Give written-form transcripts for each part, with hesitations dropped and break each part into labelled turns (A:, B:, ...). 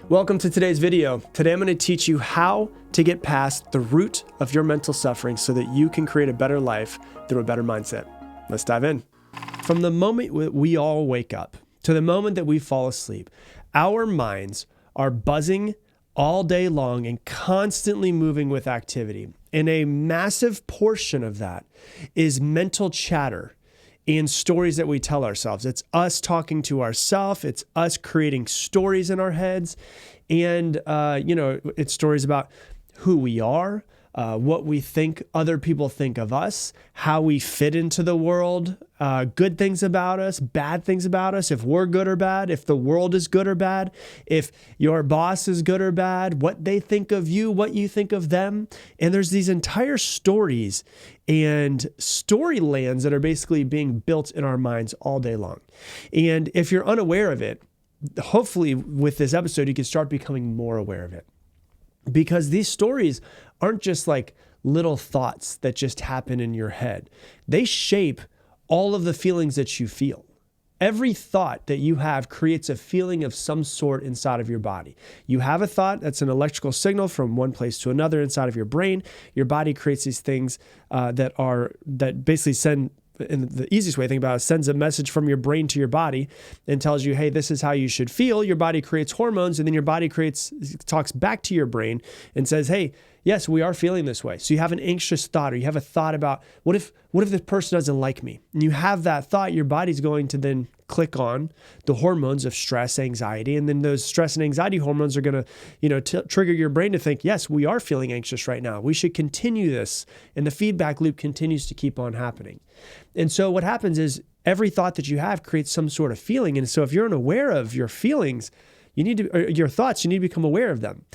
A: Welcome to today's video. Today I'm going to teach you how to get past the root of your mental suffering so that you can create a better life through a better mindset. Let's dive in. From the moment we all wake up to the moment that we fall asleep, our minds are buzzing all day long and constantly moving with activity. And a massive portion of that is mental chatter and stories that we tell ourselves. It's us talking to ourselves. It's us creating stories in our heads. And, it's stories about who we are, what we think other people think of us, how we fit into the world, good things about us, bad things about us, if we're good or bad, if the world is good or bad, if your boss is good or bad, what they think of you, what you think of them. And there's these entire stories and storylands that are basically being built in our minds all day long. And if you're unaware of it, hopefully with this episode, you can start becoming more aware of it. Because these stories aren't just like little thoughts that just happen in your head. They shape all of the feelings that you feel. Every thought that you have creates a feeling of some sort inside of your body. You have a thought, that's an electrical signal from one place to another inside of your brain. Your body creates these things that basically send, and the easiest way to think about it, sends a message from your brain to your body and tells you, hey, this is how you should feel. Your body creates hormones, and then your body talks back to your brain and says, hey, yes, we are feeling this way. So you have an anxious thought, or you have a thought about, what if this person doesn't like me? And you have that thought, your body's going to then click on the hormones of stress, anxiety, and then those stress and anxiety hormones are going to, trigger your brain to think, yes, we are feeling anxious right now. We should continue this. And the feedback loop continues to keep on happening. And so what happens is every thought that you have creates some sort of feeling. And so if you're unaware of your feelings, your thoughts, you need to become aware of them.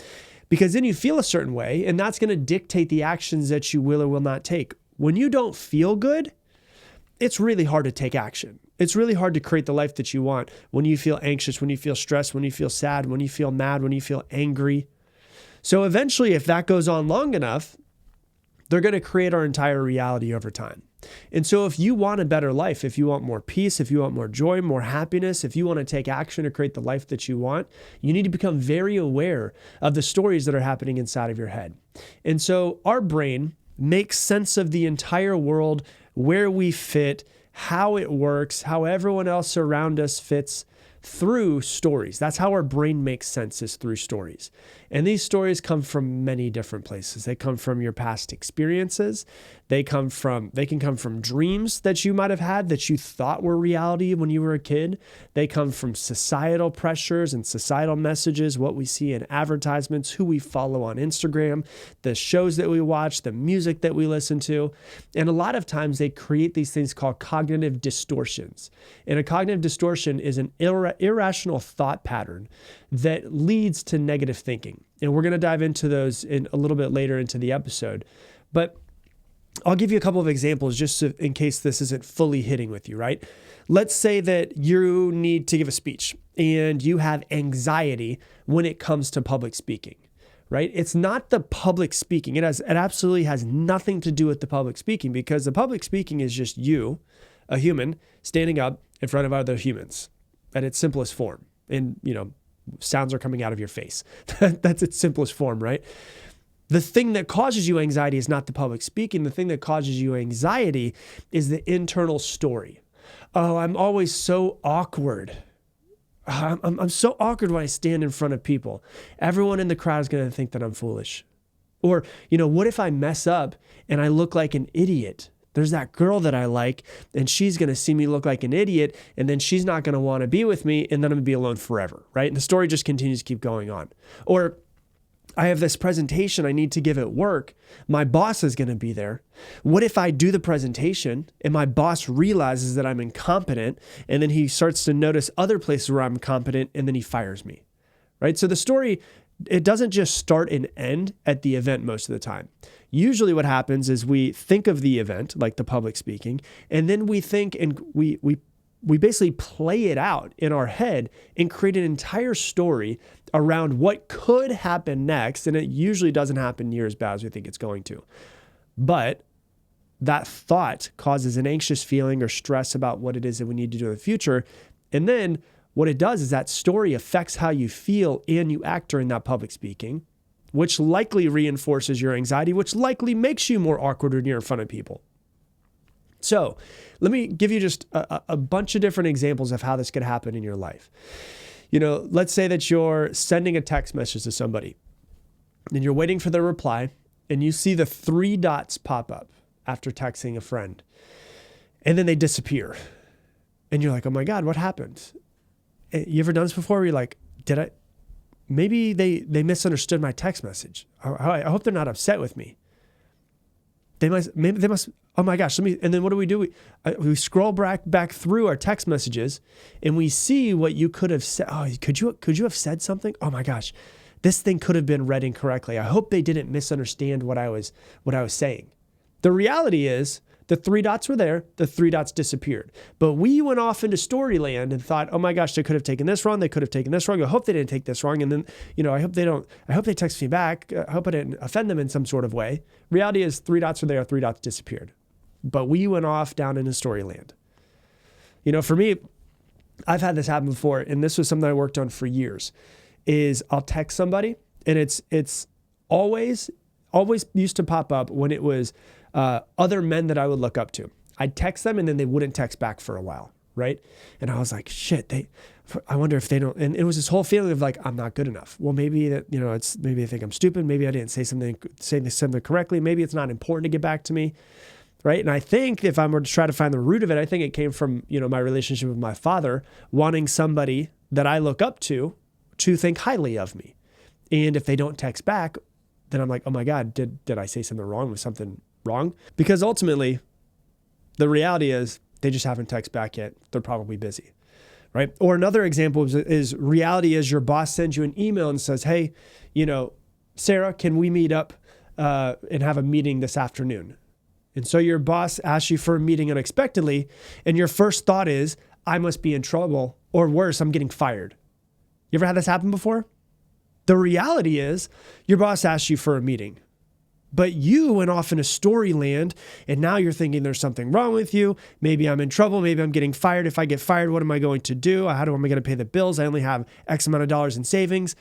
A: Because then you feel a certain way, and that's going to dictate the actions that you will or will not take. When you don't feel good, it's really hard to take action. It's really hard to create the life that you want when you feel anxious, when you feel stressed, when you feel sad, when you feel mad, when you feel angry. So eventually, if that goes on long enough, they're going to create our entire reality over time. And so if you want a better life, if you want more peace, if you want more joy, more happiness, if you want to take action to create the life that you want, you need to become very aware of the stories that are happening inside of your head. And so our brain makes sense of the entire world, where we fit, how it works, how everyone else around us fits, through stories. That's how our brain makes sense, is through stories. And these stories come from many different places. They come from your past experiences. They can come from dreams that you might have had that you thought were reality when you were a kid. They come from societal pressures and societal messages, what we see in advertisements, who we follow on Instagram, the shows that we watch, the music that we listen to. And a lot of times they create these things called cognitive distortions. And a cognitive distortion is an irrational thought pattern that leads to negative thinking. And we're going to dive into those in a little bit later into the episode. But I'll give you a couple of examples just in case this isn't fully hitting with you, right? Let's say that you need to give a speech and you have anxiety when it comes to public speaking, right? It's not the public speaking. It absolutely has nothing to do with the public speaking, because the public speaking is just you, a human, standing up in front of other humans at its simplest form. And, sounds are coming out of your face. That's its simplest form, right? The thing that causes you anxiety is not the public speaking. The thing that causes you anxiety is the internal story. Oh, I'm always so awkward. I'm so awkward when I stand in front of people. Everyone in the crowd is going to think that I'm foolish. Or, what if I mess up and I look like an idiot? There's that girl that I like, and she's going to see me look like an idiot, and then she's not going to want to be with me, and then I'm going to be alone forever, right? And the story just continues to keep going on. Or I have this presentation I need to give at work. My boss is going to be there. What if I do the presentation and my boss realizes that I'm incompetent, and then he starts to notice other places where I'm competent, and then he fires me, right? So the story, it doesn't just start and end at the event most of the time. Usually what happens is we think of the event, like the public speaking, and then we think and we basically play it out in our head and create an entire story around what could happen next. And it usually doesn't happen near as bad as we think it's going to. But that thought causes an anxious feeling or stress about what it is that we need to do in the future. And then what it does is that story affects how you feel and you act during that public speaking, which likely reinforces your anxiety, which likely makes you more awkward when you're in front of people. So let me give you just a bunch of different examples of how this could happen in your life. Let's say that you're sending a text message to somebody and you're waiting for their reply and you see the 3 dots pop up after texting a friend and then they disappear. And you're like, oh my God, what happened? You ever done this before where you're like, maybe they misunderstood my text message. I hope they're not upset with me. They must, oh my gosh, and then what do? We scroll back through our text messages and we see what you could have said. Oh, could you have said something? Oh my gosh, this thing could have been read incorrectly. I hope they didn't misunderstand what I was saying. The reality is the 3 dots were there, the 3 dots disappeared. But we went off into storyland and thought, oh my gosh, they could have taken this wrong. They could have taken this wrong. I hope they didn't take this wrong. And then, I hope they text me back. I hope I didn't offend them in some sort of way. Reality is 3 dots were there, 3 dots disappeared. But we went off down into storyland. For me, I've had this happen before, and this was something I worked on for years, is I'll text somebody and it's always used to pop up when it was other men that I would look up to. I'd text them and then they wouldn't text back for a while, right? And I was like, shit, I wonder if they don't, and it was this whole feeling of like, I'm not good enough. Well, maybe that, maybe they think I'm stupid. Maybe I didn't say something correctly. Maybe it's not important to get back to me, right? And I think if I were to try to find the root of it, I think it came from, my relationship with my father, wanting somebody that I look up to think highly of me. And if they don't text back, then I'm like, oh my God, did I say something wrong? Was something wrong? Because ultimately, the reality is they just haven't texted back yet. They're probably busy, right? Or another example is reality is your boss sends you an email and says, hey, Sarah, can we meet up and have a meeting this afternoon? And so your boss asks you for a meeting unexpectedly, and your first thought is, I must be in trouble, or worse, I'm getting fired. You ever had this happen before? The reality is your boss asked you for a meeting, but you went off into storyland and now you're thinking there's something wrong with you. Maybe I'm in trouble. Maybe I'm getting fired. If I get fired, what am I going to do? How am I going to pay the bills? I only have X amount of dollars in savings.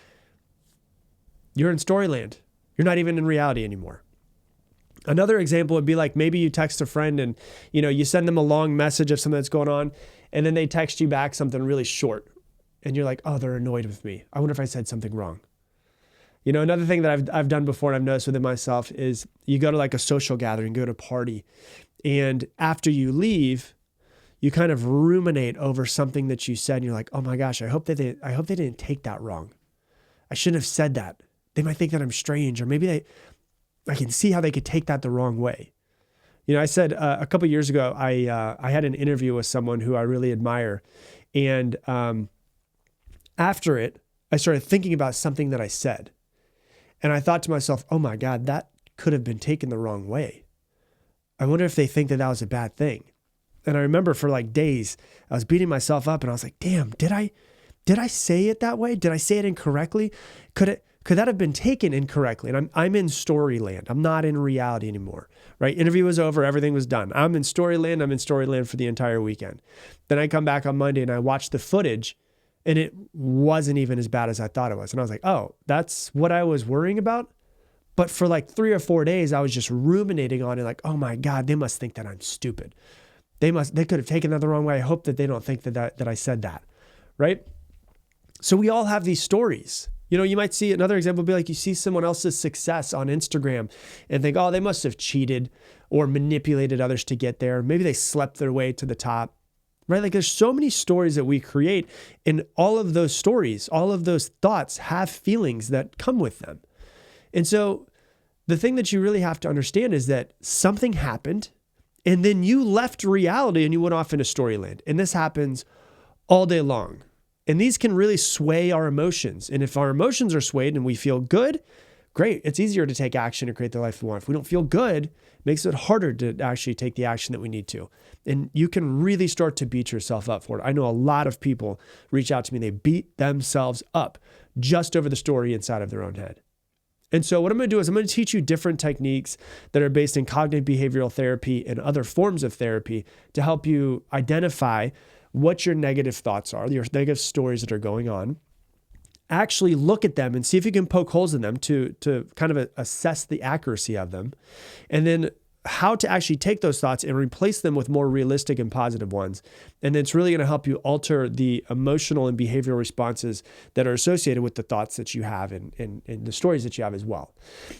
A: You're in storyland. You're not even in reality anymore. Another example would be like maybe you text a friend and you send them a long message of something that's going on and then they text you back something really short and you're like, oh, they're annoyed with me. I wonder if I said something wrong. Another thing that I've done before and I've noticed within myself is you go to like a social gathering, go to a party, and after you leave, you kind of ruminate over something that you said and you're like, oh my gosh, I hope they didn't take that wrong. I shouldn't have said that. They might think that I'm strange, or maybe I can see how they could take that the wrong way. I said a couple of years ago, I had an interview with someone who I really admire, and after it, I started thinking about something that I said. And I thought to myself, oh my God, that could have been taken the wrong way. I wonder if they think that was a bad thing. And I remember for like days, I was beating myself up and I was like, damn, did I say it that way? Did I say it incorrectly? Could that have been taken incorrectly? And I'm in storyland. I'm not in reality anymore, right? Interview was over. Everything was done. I'm in storyland. I'm in storyland for the entire weekend. Then I come back on Monday and I watch the footage and it wasn't even as bad as I thought it was. And I was like, oh, that's what I was worrying about. But for like 3 or 4 days, I was just ruminating on it like, oh my God, they must think that I'm stupid. They could have taken that the wrong way. I hope that they don't think that I said that, right? So we all have these stories. You might see another example would be like you see someone else's success on Instagram and think, oh, they must have cheated or manipulated others to get there. Maybe they slept their way to the top. Right? Like there's so many stories that we create, and all of those stories, all of those thoughts have feelings that come with them. And so the thing that you really have to understand is that something happened and then you left reality and you went off into storyland. And this happens all day long. And these can really sway our emotions. And if our emotions are swayed and we feel good, great. It's easier to take action and create the life we want. If we don't feel good, it makes it harder to actually take the action that we need to. And you can really start to beat yourself up for it. I know a lot of people reach out to me. They beat themselves up just over the story inside of their own head. And so what I'm going to do is I'm going to teach you different techniques that are based in cognitive behavioral therapy and other forms of therapy to help you identify what your negative thoughts are, your negative stories that are going on. Actually look at them and see if you can poke holes in them to kind of assess the accuracy of them. And then how to actually take those thoughts and replace them with more realistic and positive ones. And then it's really going to help you alter the emotional and behavioral responses that are associated with the thoughts that you have and the stories that you have as well.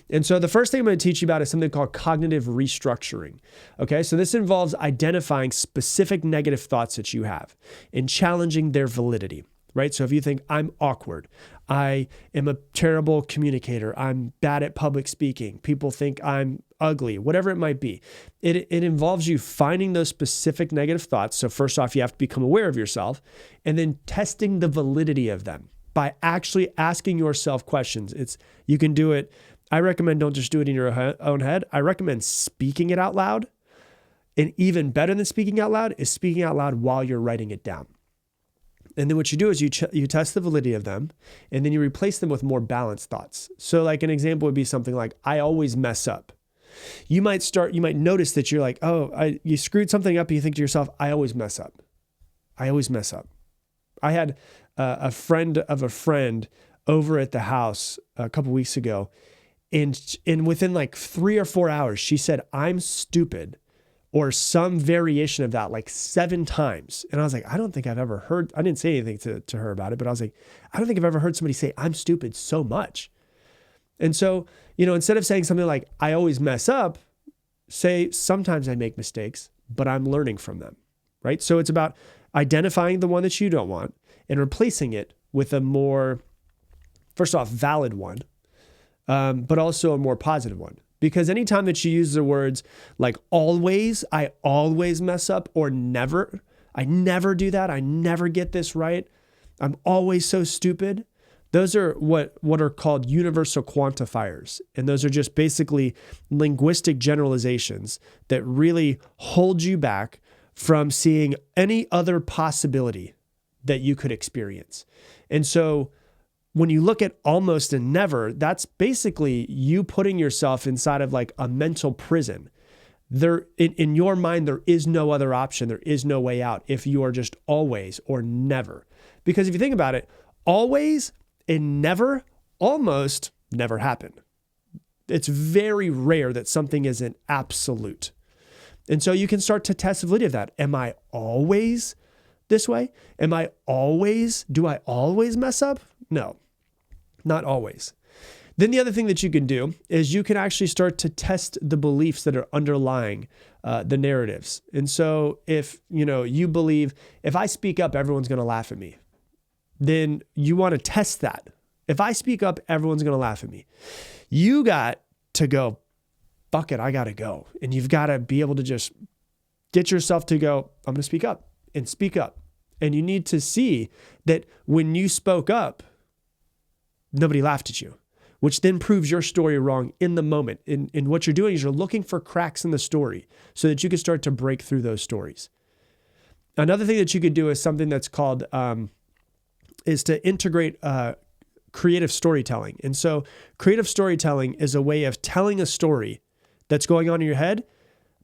A: And so the first thing I'm going to teach you about is something called cognitive restructuring. Okay, so this involves identifying specific negative thoughts that you have and challenging their validity. Right? So if you think I'm awkward, I am a terrible communicator, I'm bad at public speaking, people think I'm ugly, whatever it might be, it involves you finding those specific negative thoughts. So first off, you have to become aware of yourself and then testing the validity of them by actually asking yourself questions. You can do it. I recommend don't just do it in your own head. I recommend speaking it out loud. And even better than speaking out loud is speaking out loud while you're writing it down. And then what you do is you test the validity of them, and then you replace them with more balanced thoughts. So like an example would be something like, I always mess up. You might notice that you're like, you screwed something up and you think to yourself, I always mess up. I always mess up. I had a friend of a friend over at the house a couple weeks ago, and within like 3 or 4 hours, she said, I'm stupid, or some variation of that, like 7 times. And I was like, I don't think I've ever heard, I didn't say anything to her about it, but I was like, I don't think I've ever heard somebody say I'm stupid so much. And so, instead of saying something like, I always mess up, say, sometimes I make mistakes, but I'm learning from them, right? So it's about identifying the one that you don't want and replacing it with a more, first off, valid one, but also a more positive one. Because anytime that you use the words like always, I always mess up, or never, I never do that, I never get this right, I'm always so stupid, those are what are called universal quantifiers. And those are just basically linguistic generalizations that really hold you back from seeing any other possibility that you could experience. And so when you look at almost and never, that's basically you putting yourself inside of like a mental prison. There, in your mind, there is no other option. There is no way out if you are just always or never. Because if you think about it, always and never almost never happen. It's very rare that something is an absolute. And so you can start to test the validity of that. Am I always this way? Do I always mess up? No, not always. Then the other thing that you can do is you can actually start to test the beliefs that are underlying the narratives. And so if you believe, if I speak up, everyone's going to laugh at me, then you want to test that. If I speak up, everyone's going to laugh at me. You got to go, fuck it, I got to go. And you've got to be able to just get yourself to go, I'm going to speak up and speak up. And you need to see that when you spoke up, nobody laughed at you, which then proves your story wrong in the moment. And what you're doing is you're looking for cracks in the story so that you can start to break through those stories. Another thing that you could do is something that's called, is to integrate creative storytelling. And so creative storytelling is a way of telling a story that's going on in your head,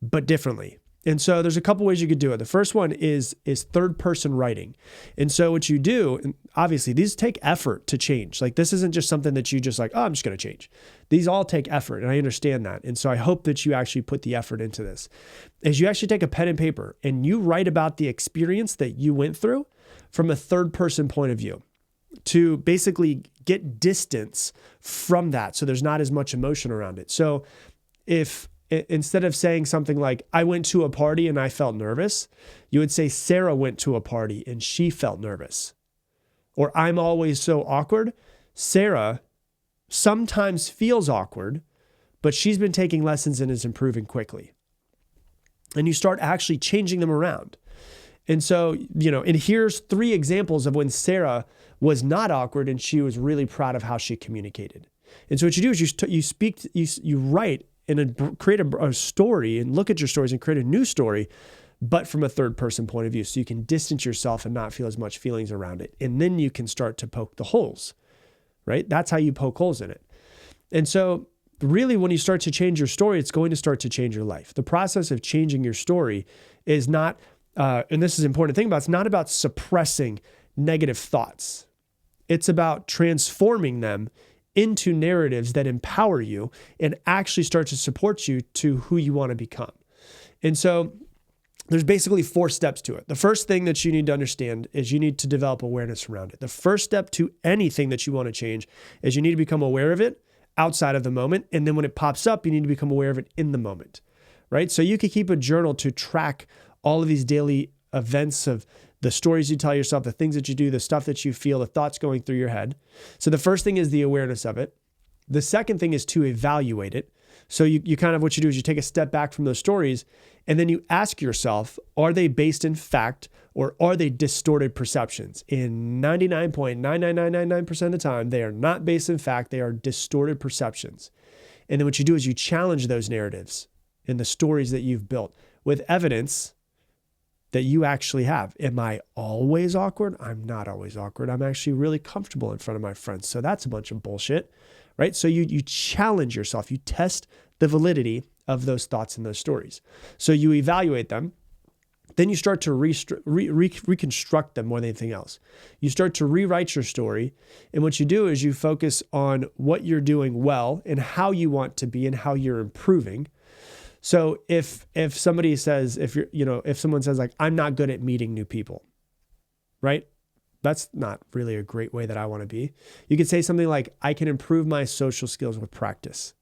A: but differently. And so there's a couple ways you could do it. The first one is third person writing. And so what you do, and obviously these take effort to change. Like this isn't just something that you just like, I'm just going to change. These all take effort, and I understand that. And so I hope that you actually put the effort into this. As you actually take a pen and paper and you write about the experience that you went through from a third person point of view to basically get distance from that so there's not as much emotion around it. So if instead of saying something like, I went to a party and I felt nervous, you would say, Sarah went to a party and she felt nervous. Or I'm always so awkward. Sarah sometimes feels awkward, but she's been taking lessons and is improving quickly. And you start actually changing them around. And so, and here's 3 examples of when Sarah was not awkward and she was really proud of how she communicated. And so what you do is you write and create a story and look at your stories and create a new story, but from a third person point of view. So you can distance yourself and not feel as much feelings around it. And then you can start to poke the holes, right? That's how you poke holes in it. And so really when you start to change your story, it's going to start to change your life. The process of changing your story is not and this is important to think about, it's not about suppressing negative thoughts. It's about transforming them into narratives that empower you and actually start to support you to who you want to become. And so there's basically 4 steps to it. The first thing that you need to understand is you need to develop awareness around it. The first step to anything that you want to change is you need to become aware of it outside of the moment. And then when it pops up, you need to become aware of it in the moment, right? So you could keep a journal to track all of these daily events of the stories you tell yourself, the things that you do, the stuff that you feel, the thoughts going through your head. So the first thing is the awareness of it. The second thing is to evaluate it. So you kind of, what you do is you take a step back from those stories and then you ask yourself, are they based in fact or are they distorted perceptions? In 99.99999% of the time, they are not based in fact, they are distorted perceptions. And then what you do is you challenge those narratives and the stories that you've built with evidence that you actually have. Am I always awkward? I'm not always awkward. I'm actually really comfortable in front of my friends. So that's a bunch of bullshit, right? So you challenge yourself. You test the validity of those thoughts and those stories. So you evaluate them. Then you start to reconstruct them more than anything else. You start to rewrite your story. And what you do is you focus on what you're doing well and how you want to be and how you're improving. So if somebody says, if someone says like, I'm not good at meeting new people, right? That's not really a great way that I want to be. You could say something like, I can improve my social skills with practice.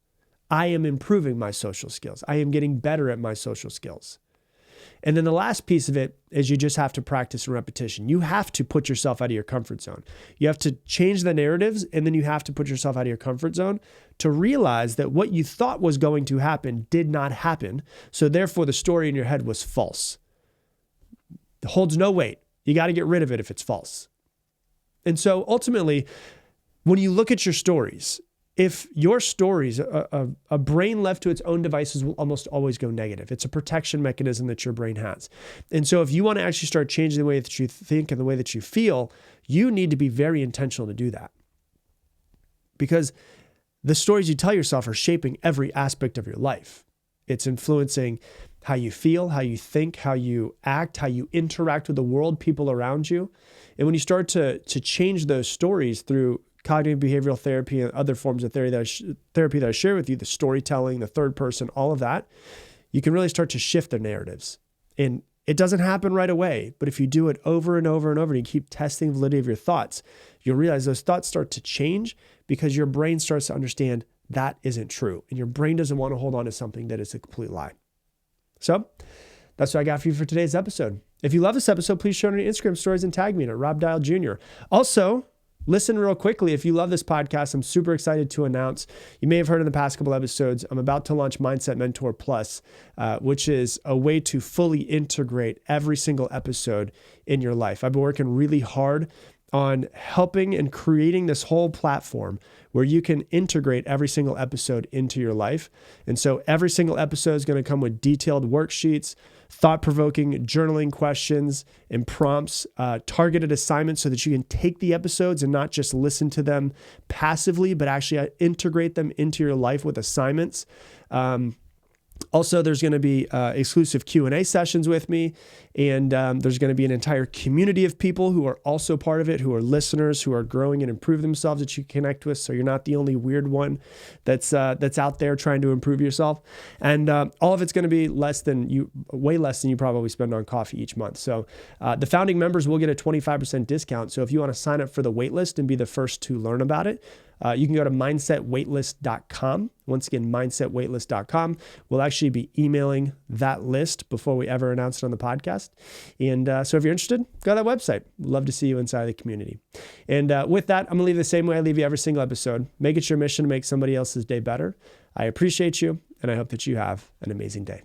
A: I am improving my social skills. I am getting better at my social skills. And then the last piece of it is you just have to practice and repetition. You have to put yourself out of your comfort zone. You have to change the narratives, and then you have to put yourself out of your comfort zone to realize that what you thought was going to happen did not happen. So therefore, the story in your head was false. It holds no weight. You got to get rid of it if it's false. And so ultimately, when you look at your stories, if your stories, a brain left to its own devices will almost always go negative. It's a protection mechanism that your brain has. And so if you want to actually start changing the way that you think and the way that you feel, you need to be very intentional to do that. Because the stories you tell yourself are shaping every aspect of your life. It's influencing how you feel, how you think, how you act, how you interact with the world, people around you. And when you start to change those stories through cognitive behavioral therapy and other forms of therapy that I share with you, the storytelling, the third person, all of that, you can really start to shift their narratives. And it doesn't happen right away, but if you do it over and over and over and you keep testing the validity of your thoughts, you'll realize those thoughts start to change because your brain starts to understand that isn't true. And your brain doesn't want to hold on to something that is a complete lie. So that's what I got for you for today's episode. If you love this episode, please share it on your Instagram stories and tag me at Rob Dial Jr. Also, listen real quickly. If you love this podcast, I'm super excited to announce, you may have heard in the past couple episodes, I'm about to launch Mindset Mentor Plus, which is a way to fully integrate every single episode in your life. I've been working really hard on helping and creating this whole platform where you can integrate every single episode into your life. And so every single episode is going to come with detailed worksheets, thought-provoking journaling questions and prompts, targeted assignments so that you can take the episodes and not just listen to them passively, but actually integrate them into your life with assignments. Also, there's going to be exclusive Q&A sessions with me, and there's going to be an entire community of people who are also part of it, who are listeners, who are growing and improve themselves that you connect with. So you're not the only weird one that's out there trying to improve yourself. And all of it's going to be way less than you probably spend on coffee each month. So the founding members will get a 25% discount. So if you want to sign up for the waitlist and be the first to learn about it, you can go to mindsetwaitlist.com. Once again, mindsetwaitlist.com. We'll actually be emailing that list before we ever announce it on the podcast. And so if you're interested, go to that website. We'd love to see you inside the community. And with that, I'm going to leave the same way I leave you every single episode. Make it your mission to make somebody else's day better. I appreciate you, and I hope that you have an amazing day.